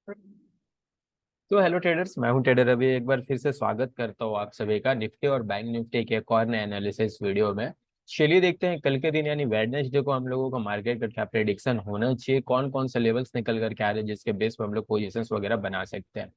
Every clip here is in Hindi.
तो हेलो ट्रेडर्स, मैं हूं ट्रेडर अभी। एक बार फिर से स्वागत करता हूं आप सभी का निफ्टी और बैंक निफ्टी के एक और नए एनालिसिस वीडियो में। चलिए देखते हैं कल के दिन यानी वेडनेसडे को हम लोगों का मार्केट का क्या प्रेडिक्शन होना चाहिए, कौन कौन से लेवल्स निकल करके आ रहे हैं जिसके बेस पर हम लोग पोजीशंस वगैरह बना सकते हैं।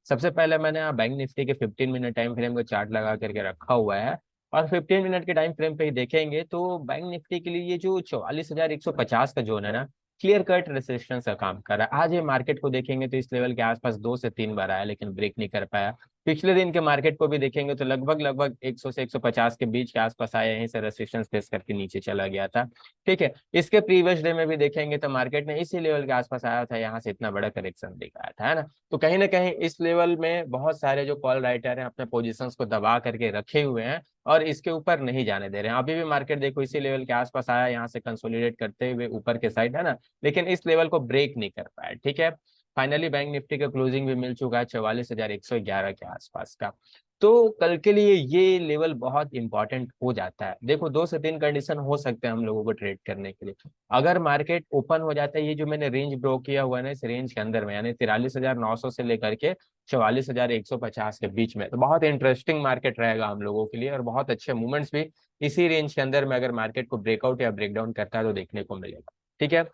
सबसे पहले मैंने यहाँ बैंक निफ्टी के 15 मिनट टाइम फ्रेम का चार्ट लगा करके रखा हुआ है। और 15 मिनट के टाइम फ्रेम पे ही देखेंगे तो बैंक निफ्टी के लिए ये जो 44,150 का जोन है ना, क्लियर कट रेसिस्टेंस का काम कर रहा है। आज ये मार्केट को देखेंगे तो इस लेवल के आसपास 2 से 3 बार आया लेकिन ब्रेक नहीं कर पाया। पिछले दिन के मार्केट को भी देखेंगे तो लगभग लगभग 100 से 150 के बीच के आसपास आया, यहीं से रेसिस्टेंस फेस करके नीचे चला गया था। ठीक है, इसके प्रीवियस डे में भी देखेंगे तो मार्केट ने इसी लेवल के आसपास आया था, यहाँ से इतना बड़ा करेक्शन दिखाया था, है ना। तो कहीं ना कहीं इस लेवल में बहुत सारे जो कॉल राइटर हैं अपने पोजीशंस को दबा करके रखे हुए हैं और इसके ऊपर नहीं जाने दे रहे हैं। अभी भी मार्केट देखो इसी लेवल के आसपास आया, यहाँ से कंसोलिडेट करते हुए ऊपर के साइड, है ना, लेकिन इस लेवल को ब्रेक नहीं कर पाया। ठीक है, फाइनली बैंक निफ्टी का क्लोजिंग भी मिल चुका है 44,111 के आसपास का। तो कल के लिए ये लेवल बहुत इंपॉर्टेंट हो जाता है। देखो 2 से 3 कंडीशन हो सकते हैं हम लोगों को ट्रेड करने के लिए। अगर मार्केट ओपन हो जाता है, ये जो मैंने रेंज ब्रो किया हुआ है ना, इस रेंज के अंदर में यानी 43,900 से लेकर के 44,150 के बीच में, तो बहुत इंटरेस्टिंग मार्केट रहेगा हम लोगों के लिए और बहुत अच्छे मूवमेंट्स भी इसी रेंज के अंदर में अगर मार्केट को ब्रेकआउट या ब्रेकडाउन करता है तो देखने को मिलेगा। ठीक है,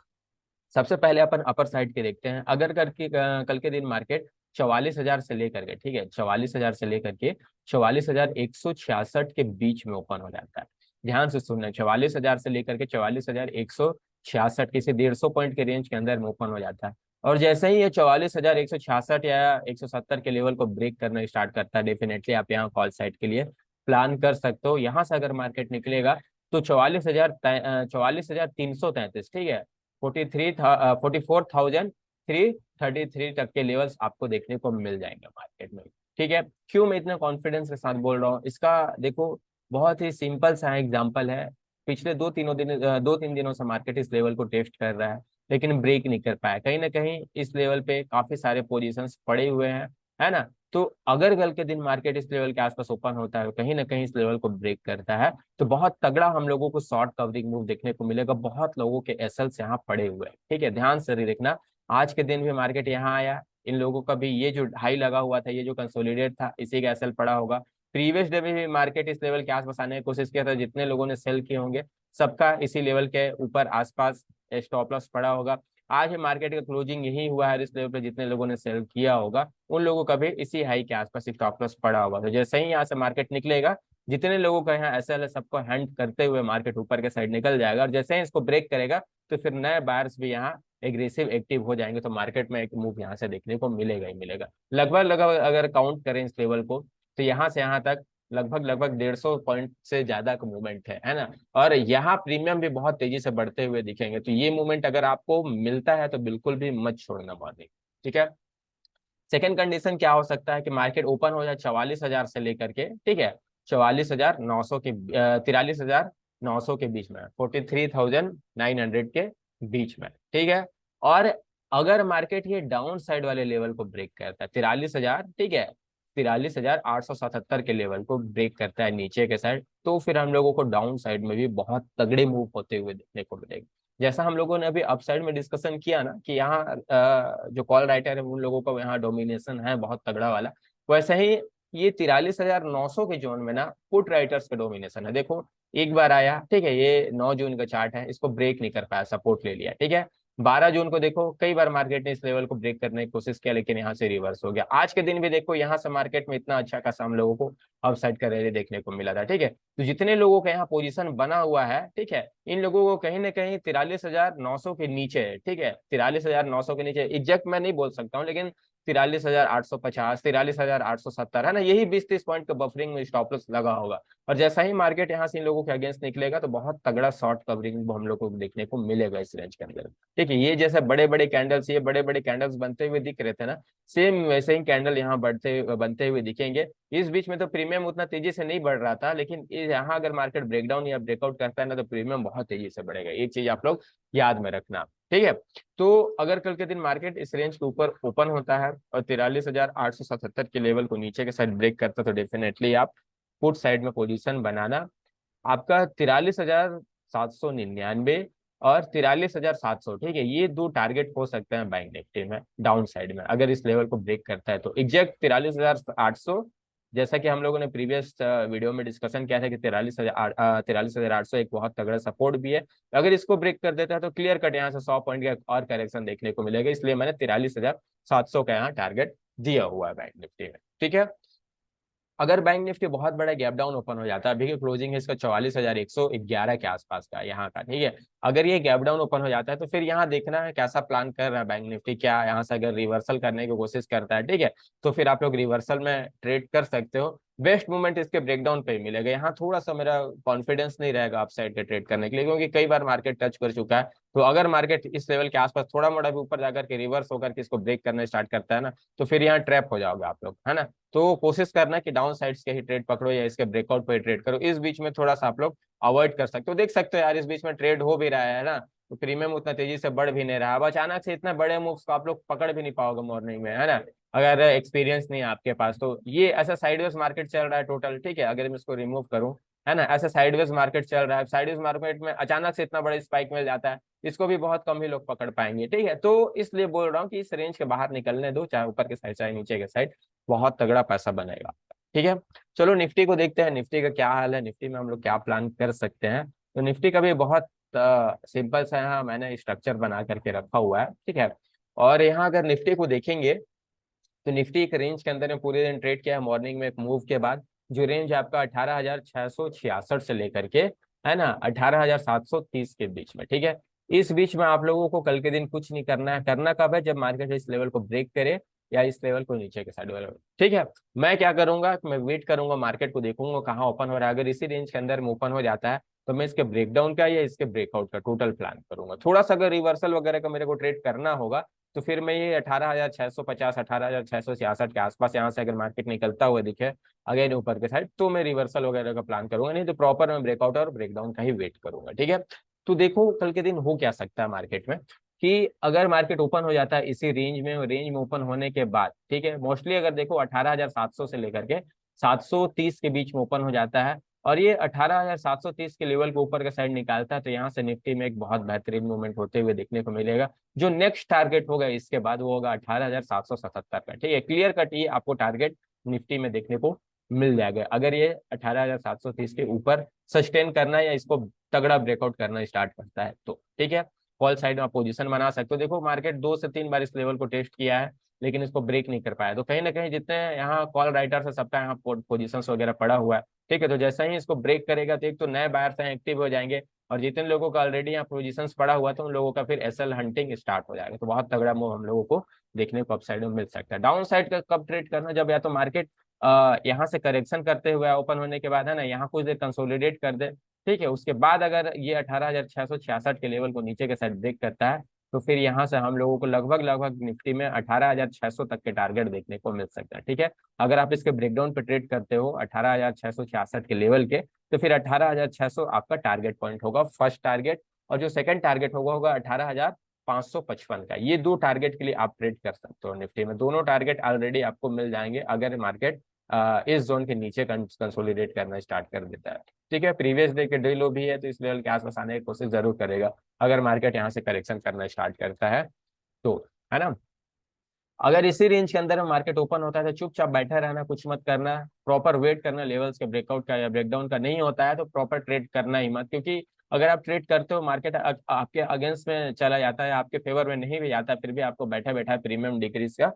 सबसे पहले अपन अपर साइड के देखते हैं। अगर कल के दिन मार्केट 44,000 से लेकर के, ठीक है, 44,000 से लेकर के 44,166 के बीच में ओपन हो जाता है। ध्यान से सुनना, 44,000 से लेकर के 44,166 किसी 150 पॉइंट के रेंज के अंदर में ओपन हो जाता है। और जैसे ही ये 44,166 या 170 के लेवल को ब्रेक करना स्टार्ट करता है, डेफिनेटली आप यहाँ कॉल साइड के लिए प्लान कर सकते हो। यहाँ से अगर मार्केट निकलेगा तो 44,333, ठीक है, 44,333 तक के लेवल्स आपको देखने को मिल जाएंगे मार्केट में। ठीक है, क्यों मैं इतना कॉन्फिडेंस के साथ बोल रहा हूँ, इसका देखो बहुत ही सिंपल सा एग्जांपल है। पिछले 2-3 दिनों से मार्केट इस लेवल को टेस्ट कर रहा है लेकिन ब्रेक नहीं कर पाया। कहीं ना कहीं इस लेवल पे काफी सारे पोजीशंस पड़े हुए हैं, है ना। तो अगर कल के दिन मार्केट इस लेवल के आसपास ओपन होता है, कहीं ना कहीं इस लेवल को ब्रेक करता है, तो बहुत तगड़ा हम लोगों को शॉर्ट कवरिंग मूव देखने को मिलेगा। बहुत लोगों के एसएल्स यहाँ पड़े हुए हैं। ठीक है, ध्यान से देखना, आज के दिन भी मार्केट यहाँ आया, इन लोगों का भी ये जो हाई लगा हुआ था, ये जो कंसोलिडेट था, इसी का एसएल पड़ा होगा। प्रीवियस डे में भी मार्केट इस लेवल के आसपास आने की कोशिश किया था, जितने लोगों ने सेल किए होंगे सबका इसी लेवल के ऊपर आसपास स्टॉप लॉस पड़ा होगा। आज मार्केट का क्लोजिंग यही हुआ है, इस लेवल पे जितने लोगों ने सेल किया होगा उन लोगों का भी इसी हाई के आसपास स्टॉप लॉस पड़ा होगा। तो जैसे ही यहाँ से मार्केट निकलेगा, जितने लोगों का यहाँ एसएल है सबको हैंड करते हुए मार्केट ऊपर के साइड निकल जाएगा। और जैसे ही इसको ब्रेक करेगा तो फिर नए बायर्स भी यहाँ एग्रेसिव एक्टिव हो जाएंगे, तो मार्केट में एक मूव यहाँ से देखने को मिलेगा ही मिलेगा। लगभग लगभग अगर काउंट करें इस लेवल को तो यहाँ से यहाँ तक लगभग लगभग 150 पॉइंट से ज्यादा का मूवमेंट है ना। और यहाँ प्रीमियम भी बहुत तेजी से बढ़ते हुए दिखेंगे। तो ये मूवमेंट अगर आपको मिलता है तो बिल्कुल भी मत छोड़ना मॉर्निंग। ठीक है, सेकंड कंडीशन क्या हो सकता है कि मार्केट ओपन हो जाए 44,000 से लेकर के, ठीक है, 44,900 के 43,900 के बीच में, 43,900 के बीच में। ठीक है, और अगर मार्केट ये डाउन साइड वाले लेवल को ब्रेक करता है 43,000, ठीक है, 43,877 के लेवल को ब्रेक करता है नीचे के साइड, तो फिर हम लोगों को डाउन साइड में भी बहुत तगड़े मूव होते हुए देखने को मिलेगा। जैसा हम लोगों ने अभी अपसाइड में डिस्कशन किया ना कि यहाँ जो कॉल राइटर है उन लोगों का यहाँ डोमिनेशन है बहुत तगड़ा वाला, वैसे ही ये 43,900 के जोन में ना पुट राइटर्स का डोमिनेशन है। देखो एक बार आया, ठीक है, ये 9 जून का चार्ट है, इसको ब्रेक नहीं कर पाया, सपोर्ट ले लिया। ठीक है, 12 जून को देखो कई बार मार्केट ने इस लेवल को ब्रेक करने की कोशिश किया लेकिन यहाँ से रिवर्स हो गया। आज के दिन भी देखो यहाँ से मार्केट में इतना अच्छा खासा हम लोगों को अपसाइड का रैली देखने को मिला था। ठीक है, तो जितने लोगों का यहाँ पोजीशन बना हुआ है, ठीक है, इन लोगों को कहीं ना कहीं 43,900 के नीचे है। ठीक है, 43,900 के नीचे एग्जैक्ट मैं नहीं बोल सकता हूँ लेकिन 43,850, 43,870, है ना, यही 20-30 पॉइंट के बफरिंग में स्टॉप लॉस लगा होगा। और जैसा ही मार्केट यहाँ से इन लोगों के अगेंस्ट निकलेगा तो बहुत तगड़ा शॉर्ट कवरिंग हम लोग को देखने को मिलेगा इस रेंज के अंदर। ठीक है, ये जैसे बड़े बड़े कैंडल्स, ये बड़े बड़े कैंडल्स बनते हुए दिख रहे थे ना, सेम वैसे ही कैंडल यहाँ बढ़ते बनते हुए दिखेंगे। इस बीच में तो प्रीमियम उतना तेजी से नहीं बढ़ रहा था लेकिन यहाँ अगर मार्केट ब्रेकडाउन या ब्रेकआउट करता है ना तो प्रीमियम बहुत तेजी से बढ़ेगा। ये चीज आप लोग याद में रखना। ठीक है, तो अगर कल के दिन मार्केट इस रेंज के ऊपर ओपन होता है और 43,877 के लेवल को नीचे के साइड ब्रेक करता है तो डेफिनेटली आप पुट साइड में पोजीशन बनाना। आपका 43,799 और 43,700, ठीक है, ये दो टारगेट हो सकते हैं बैंक निफ्टी में डाउन साइड में, अगर इस लेवल को ब्रेक करता है तो एग्जैक्ट 43,800, जैसा कि हम लोगों ने प्रीवियस वीडियो में डिस्कशन किया था कि 43,800 एक बहुत तगड़ा सपोर्ट भी है। अगर इसको ब्रेक कर देता है तो क्लियर कट यहाँ से 100 पॉइंट का और करेक्शन देखने को मिलेगा, इसलिए मैंने 43,700 का यहाँ टारगेट दिया हुआ है बैंक निफ्टी में, ठीक है। अगर बैंक निफ्टी बहुत बड़ा गैप डाउन ओपन हो जाता है, अभी की क्लोजिंग है इसका 44,111 के आसपास का यहाँ का, ठीक है, अगर ये गैप डाउन ओपन हो जाता है तो फिर यहाँ देखना है कैसा प्लान कर रहा है बैंक निफ्टी, क्या यहाँ से अगर रिवर्सल करने की कोशिश करता है, ठीक है, तो फिर आप लोग रिवर्सल में ट्रेड कर सकते हो। बेस्ट मूवमेंट इसके ब्रेकडाउन पे ही मिलेगा, यहाँ थोड़ा सा मेरा कॉन्फिडेंस नहीं रहेगा अप साइड के ट्रेड करने के लिए, क्योंकि कई बार मार्केट टच कर चुका है। तो अगर मार्केट इस लेवल के आसपास थोड़ा मोड़ा भी ऊपर जाकर के रिवर्स होकर के इसको ब्रेक करना स्टार्ट करता है ना, तो फिर यहाँ ट्रैप हो जाओगे आप लोग, है ना। तो कोशिश करना कि डाउन साइड्स के ही ट्रेड पकड़ो या इसके ब्रेकआउट पे ट्रेड करो, इस बीच में थोड़ा सा आप लोग अवॉइड कर सकते हो। देख सकते हो यार, इस बीच में ट्रेड हो भी रहा है ना, तो प्रीमियम उतना तेजी से बढ़ भी नहीं रहा। अब अचानक से इतना बड़े मूव्स को आप लोग पकड़ भी नहीं पाओगे मॉर्निंग में, है ना, अगर एक्सपीरियंस नहीं है आपके पास तो। ये ऐसा साइडवेज मार्केट चल रहा है टोटल, ठीक है, अगर मैं इसको रिमूव करूं, है ना, ऐसा साइडवेज मार्केट चल रहा है। साइडवेज मार्केट में अचानक से इतना बड़ा स्पाइक मिल जाता है, इसको भी बहुत कम ही लोग पकड़ पाएंगे, ठीक है। तो इसलिए बोल रहा हूँ कि इस रेंज के बाहर निकलने दो, चाहे ऊपर के साइड चाहे नीचे के साइड, बहुत तगड़ा पैसा बनेगा, ठीक है। चलो निफ्टी को देखते हैं, निफ्टी का क्या हाल है, निफ्टी में हम लोग क्या प्लान कर सकते हैं। तो निफ्टी का भी बहुत सिंपल सा यहाँ मैंने स्ट्रक्चर बना करके रखा हुआ है, ठीक है। और यहाँ अगर निफ्टी को देखेंगे तो निफ्टी एक रेंज के अंदर में पूरे दिन ट्रेड किया है, मॉर्निंग में एक मूव के बाद जो रेंज आपका 18,666 से लेकर के, है ना, 18,730 के बीच में, ठीक है। इस बीच में आप लोगों को कल के दिन कुछ नहीं करना है, करना कब है, जब मार्केट इस लेवल को ब्रेक करे या इस लेवल को नीचे के साइड वाले, ठीक है। मैं क्या करूंगा, मैं वेट करूंगा, मार्केट को देखूंगा कहाँ ओपन हो रहा है, अगर इसी रेंज के अंदर में ओपन हो जाता है तो मैं इसके ब्रेकडाउन का या इसके ब्रेकआउट का टोटल प्लान करूंगा। थोड़ा सा अगर रिवर्सल वगैरह का मेरे को ट्रेड करना होगा तो फिर मैं ये 18,650 18,666 के आसपास यहाँ से अगर मार्केट निकलता हुआ दिखे अगेन ऊपर के साइड, तो मैं रिवर्सल वगैरह का प्लान करूंगा, नहीं तो प्रॉपर मैं ब्रेकआउट और ब्रेकडाउन का ही वेट करूंगा, ठीक है। तो देखो कल के दिन हो क्या सकता है मार्केट में, कि अगर मार्केट ओपन हो जाता है इसी रेंज में ओपन होने के बाद, ठीक है, मोस्टली अगर देखो 18,700 से लेकर के 730 के बीच में ओपन हो जाता है और ये 18,730 के लेवल को ऊपर के साइड निकालता है, तो यहाँ से निफ्टी में एक बहुत बेहतरीन मूवमेंट होते हुए देखने को मिलेगा। जो नेक्स्ट टारगेट होगा इसके बाद वो होगा 18,777 का, ठीक है, क्लियर कट ये आपको टारगेट निफ्टी में देखने को मिल जाएगा अगर ये 18,730 के ऊपर सस्टेन करना है या इसको तगड़ा ब्रेकआउट करना स्टार्ट करता है तो, ठीक है। कॉल साइड में आप पोजीशन बना सकते हो। देखो मार्केट 2 से 3 बार इस लेवल को टेस्ट किया है लेकिन इसको ब्रेक नहीं कर पाया, तो कहीं ना कहीं जितने यहाँ कॉल राइटर्स है सबका यहाँ पोजीशन वगैरह पड़ा हुआ है, ठीक है। तो जैसा ही इसको ब्रेक करेगा तो एक तो नए बायर्स हैं एक्टिव हो जाएंगे, और जितने लोगों का ऑलरेडी यहाँ पोजीशंस पड़ा हुआ था उन लोगों का फिर एसएल हंटिंग स्टार्ट हो जाएगा, तो बहुत तगड़ा मूव हम लोगों को देखने को अपसाइड में मिल सकता है। डाउन साइड का कब ट्रेड करना, जब या तो मार्केट यहाँ से करेक्शन करते हुए ओपन होने के बाद, है ना, यहाँ कुछ देर कंसोलिडेट कर दे, ठीक है, उसके बाद अगर ये 18,666 के लेवल को नीचे के साइड ब्रेक करता है तो फिर यहाँ से हम लोगों को लगभग लगभग निफ्टी में 18,600 तक के टारगेट देखने को मिल सकता है, ठीक है। अगर आप इसके ब्रेकडाउन पे ट्रेड करते हो 18,666 के लेवल के, तो फिर 18,600 आपका टारगेट पॉइंट होगा, फर्स्ट टारगेट। और जो सेकंड टारगेट होगा 18,555 का। ये दो टारगेट के लिए आप ट्रेड कर सकते हो निफ्टी में, दोनों टारगेट ऑलरेडी आपको मिल जाएंगे अगर मार्केट इस जोन के नीचे कंसोलिडेट करना स्टार्ट कर देता है, ठीक है। प्रीवियस डे के डे लो भी है तो इस लेवल के आसपास आने की कोशिश जरूर करेगा अगर मार्केट यहाँ से करेक्शन करना स्टार्ट करता है तो, है ना। अगर इसी रेंज के अंदर में मार्केट ओपन होता है तो चुपचाप बैठा रहना, कुछ मत करना, प्रॉपर वेट करना लेवल्स के ब्रेकआउट का या ब्रेकडाउन का। नहीं होता है तो प्रॉपर ट्रेड करना ही मत, क्योंकि अगर आप ट्रेड करते हो मार्केट आपके अगेंस्ट में चला जाता है, आपके फेवर में नहीं भी जाता, फिर भी आपको बैठा बैठा प्रीमियम डिक्रीज का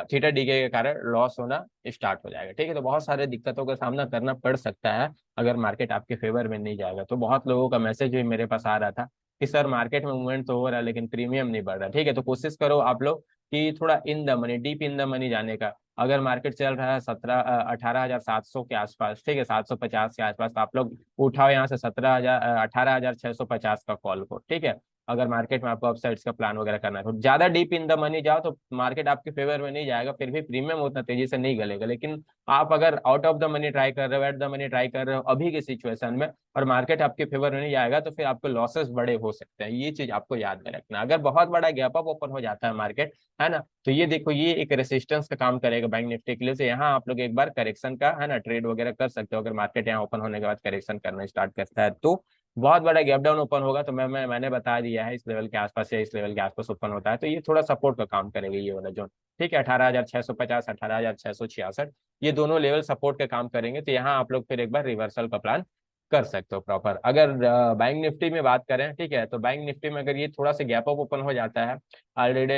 थीटा डीके के कारण लॉस होना स्टार्ट हो जाएगा, ठीक है। तो बहुत सारे दिक्कतों का सामना करना पड़ सकता है अगर मार्केट आपके फेवर में नहीं जाएगा। तो बहुत लोगों का मैसेज भी मेरे पास आ रहा था कि सर मार्केट में मूवमेंट तो हो रहा है लेकिन प्रीमियम नहीं बढ़ रहा, ठीक है। तो कोशिश करो आप लोग कि थोड़ा in the money, deep in the money जाने का। अगर मार्केट चल रहा है 18,700 के आसपास, ठीक है, 750 के आसपास, तो आप लोग उठाओ यहाँ से 18,650 का कॉल को, ठीक है। अगर मार्केट में आपको अपसाइड्स का प्लान वगैरह करना है तो ज्यादा डीप इन द मनी जाओ तो मार्केट आपके फेवर में नहीं जाएगा, फिर भी प्रीमियम उतना तेजी से नहीं गलेगा। लेकिन आप अगर out of the money try कर रहे हो, एट द मनी ट्राई कर रहे हो अभी की सिचुएशन में और मार्केट आपके फेवर में नहीं जाएगा तो फिर आपको लॉसेस बड़े हो सकते हैं, ये चीज आपको याद में रखना। अगर बहुत बड़ा गैप अप ओपन हो जाता है मार्केट, है ना, तो ये देखो ये एक रेसिस्टेंस का काम करेगा बैंक निफ्टी के लिए, तो यहाँ आप लोग एक बार करेक्शन का, है ना, ट्रेड वगैरह कर सकते हो अगर मार्केट यहाँ ओपन होने के बाद करेक्शन करना स्टार्ट करता है तो। बहुत बड़ा गैप डाउन ओपन होगा तो मैंने बता दिया है, इस लेवल के आसपास या इस लेवल के आसपास ओपन होता है तो ये थोड़ा सपोर्ट का काम करेगा ये वाला जोन। ठीक है, 18,650, 18,666, ये दोनों लेवल सपोर्ट का काम करेंगे। तो यहाँ आप लोग फिर एक बार रिवर्सल का प्लान कर सकते हो प्रॉपर। अगर बैंक निफ्टी में बात करें, ठीक है, तो बैंक निफ्टी में अगर ये थोड़ा सा गैप अप ओपन हो जाता है ऑलरेडी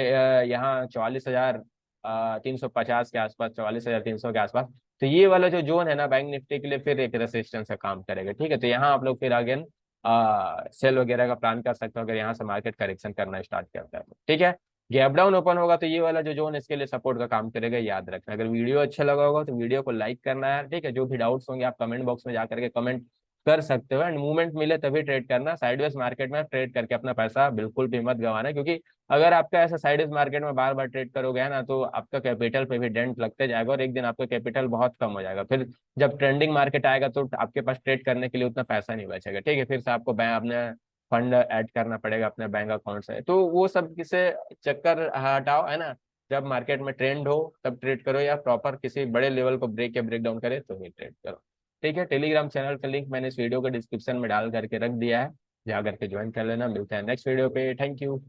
यहाँ 44,350 के आसपास, 44,300 के आसपास, तो ये वाला जो जोन है ना बैंक निफ्टी के लिए फिर एक रेसिस्टेंस का काम करेगा। ठीक है, तो यहाँ आप लोग फिर अगेन सेल वगैरह का प्लान कर सकते हो अगर यहाँ से मार्केट करेक्शन करना स्टार्ट करता है तो। ठीक है, गैप डाउन ओपन होगा तो ये वाला जो जोन इसके लिए सपोर्ट का काम करेगा, याद रखना। अगर वीडियो अच्छा लगा होगा तो वीडियो को लाइक करना है। ठीक है, जो भी डाउट्स होंगे आप कमेंट बॉक्स में जाकर के कमेंट कर सकते हो। एंड मूवमेंट मिले तभी ट्रेड करना, साइडवेज मार्केट में ट्रेड करके अपना पैसा बिल्कुल भी मत गंवाना, क्योंकि अगर आपका ऐसा साइडवेज मार्केट में बार बार ट्रेड करोगे ना तो आपका कैपिटल पे भी डेंट लगते जाएगा और एक दिन आपका कैपिटल बहुत कम हो जाएगा। फिर जब ट्रेंडिंग मार्केट आएगा तो आपके पास ट्रेड करने के लिए उतना पैसा नहीं बचेगा। ठीक है, फिर से आपको बैंक अपने फंड ऐड करना पड़ेगा अपने बैंक अकाउंट से। तो वो सब किसे चक्कर हटाओ, है ना। जब मार्केट में ट्रेंड हो तब ट्रेड करो, या प्रॉपर किसी बड़े लेवल को ब्रेक या ब्रेक डाउन करे तो ही ट्रेड करो। ठीक है, टेलीग्राम चैनल का लिंक मैंने इस वीडियो के डिस्क्रिप्शन में डाल करके रख दिया है, जा करके ज्वाइन कर लेना। मिलते हैं नेक्स्ट वीडियो पे, थैंक यू।